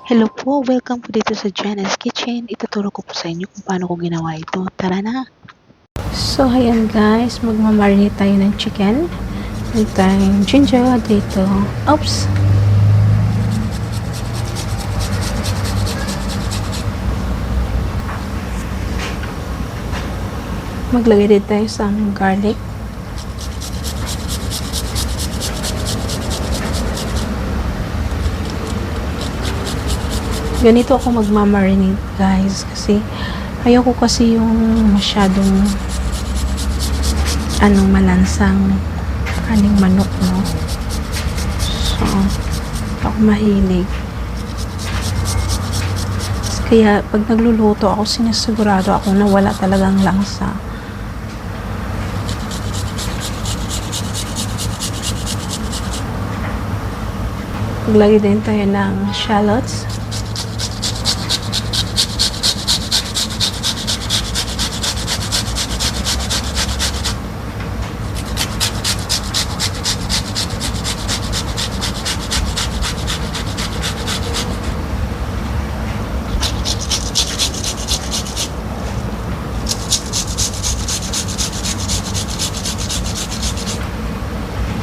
Hello po, welcome po dito sa Jana's Kitchen. Ituturo ko po sa inyo kung paano ko ginawa ito. Tara na! So, ayan guys, magmamarinate tayo ng chicken. May tayong ginger dito. Oops! Maglagay din tayo sa garlic. Ganito ako magmamarinate guys kasi ayoko kasi yung masyadong malansang kaning manok, no? So, ako mahilig. Kaya pag nagluluto ako, sinisigurado ako na wala talagang langsa. Maglagay din tayo ng shallots.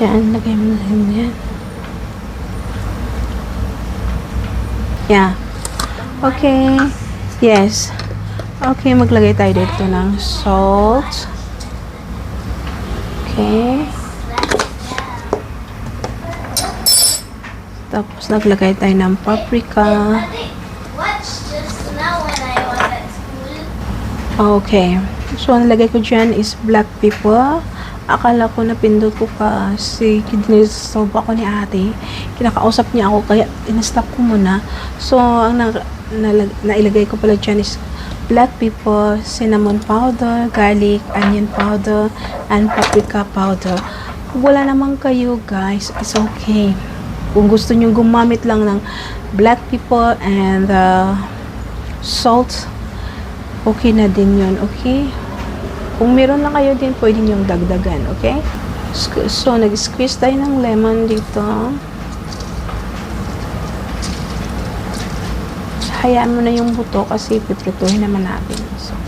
Yan, lagay mo na yan. Yeah. Okay. Yes. Okay, maglagay tayo dito ng salt. Okay. Tapos naglagay tayo ng paprika. Okay. So, ang lagay ko dyan is black pepper. Akala ko napindot ko kasi dinistop ako ni ate. Kinakausap niya ako kaya in-stop ko muna. So, ang nailagay ko pala dyan is black pepper, cinnamon powder, garlic, onion powder, and paprika powder. Kung wala naman kayo guys, it's okay. Kung gusto nyo gumamit lang ng black pepper and salt, okay na din yun, okay? Kung meron lang kayo din, pwede nyo dagdagan, okay? So, nag-squeeze tayo ng lemon dito. Hayaan mo na yung buto kasi piprituhin naman natin. So,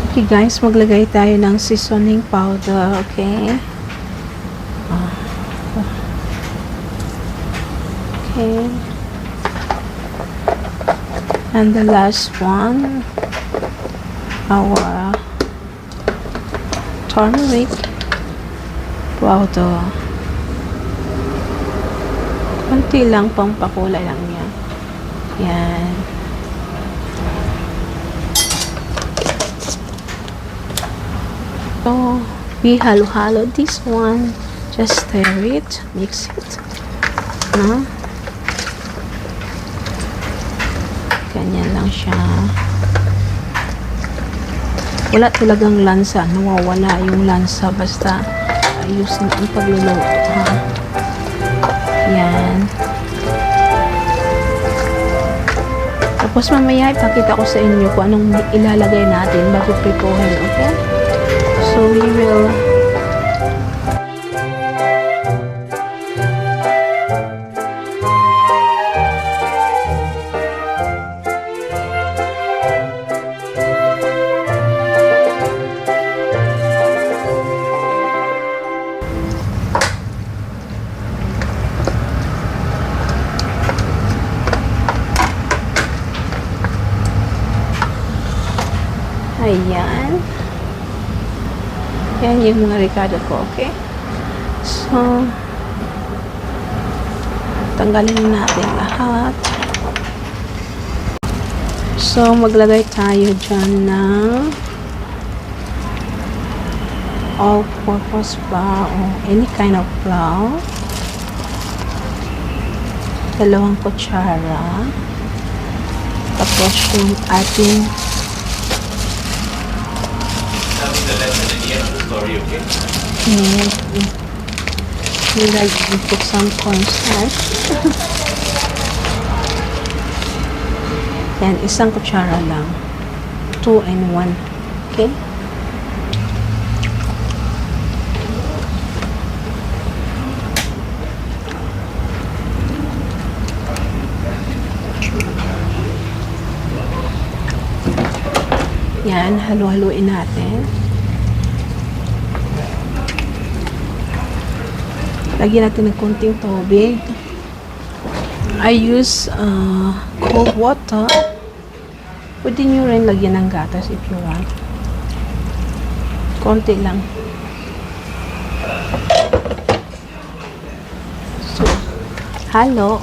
okay guys, maglagay tayo ng seasoning powder, okay? Okay. And the last one, our turmeric powder. Konti lang, pampakulay lang niya. Yan. So, we halo-halo this one. Just stir it, mix it. No? Ganyan lang siya. Wala talagang lansa. Nawawala yung lansa. Basta ayos na ang pagluluto. Ha? Yan. Tapos mamaya ipakita ko sa inyo kung anong ilalagay natin bago prituhin. Okay? So we will ayan. Yan yung mga ricado ko, okay? So, tanggalin natin lahat. So, maglagay tayo dyan ng all-purpose flour or any kind of flour. 2 kutsara. Tapos yung ating we put some cornstarch. Yan, 1 kutsara lang. 2 and 1. Okay? Yan, halo-haluin natin. Lagyan natin ng konting tubig. I use cold water. Pwede nyo rin lagyan ng gatas if you want. Konti lang. So, halo.